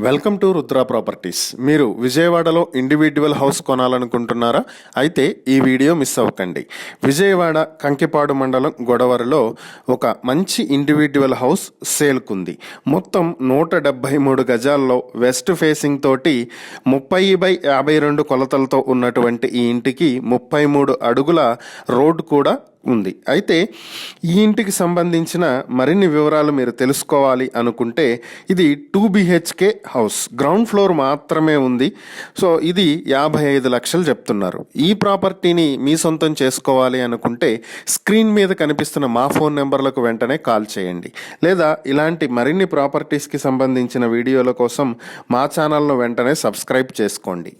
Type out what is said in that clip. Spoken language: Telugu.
Welcome to Rudra properties. మీరు విజయవాడలో ఇండివిడ్యువల్ హౌస్ కొనాలనుకుంటున్నారా? అయితే ఈ వీడియో మిస్ అవ్వకండి. విజయవాడ కంకిపాడు మండలం గొడవరలో ఒక మంచి ఇండివిడ్యువల్ హౌస్ సేల్కుంది. మొత్తం 173 గజాల్లో వెస్ట్ ఫేసింగ్ తోటి 30/52 కొలతలతో ఉన్నటువంటి ఈ ఇంటికి 33 అడుగుల రోడ్ కూడా ఉంది. అయితే ఈ ఇంటికి సంబంధించిన మరిన్ని వివరాలు మీరు తెలుసుకోవాలి అనుకుంటే ఇది 2 BHK హౌస్, గ్రౌండ్ ఫ్లోర్ మాత్రమే ఉంది. సో ఇది 55 లక్షలు చెప్తున్నారు. ఈ ప్రాపర్టీని మీ సొంతం చేసుకోవాలి అనుకుంటే స్క్రీన్ మీద కనిపిస్తున్న మా ఫోన్ నెంబర్లకు వెంటనే కాల్ చేయండి, లేదా ఇలాంటి మరిన్ని ప్రాపర్టీస్కి సంబంధించిన వీడియోల కోసం మా ఛానల్ను వెంటనే సబ్స్క్రైబ్ చేసుకోండి.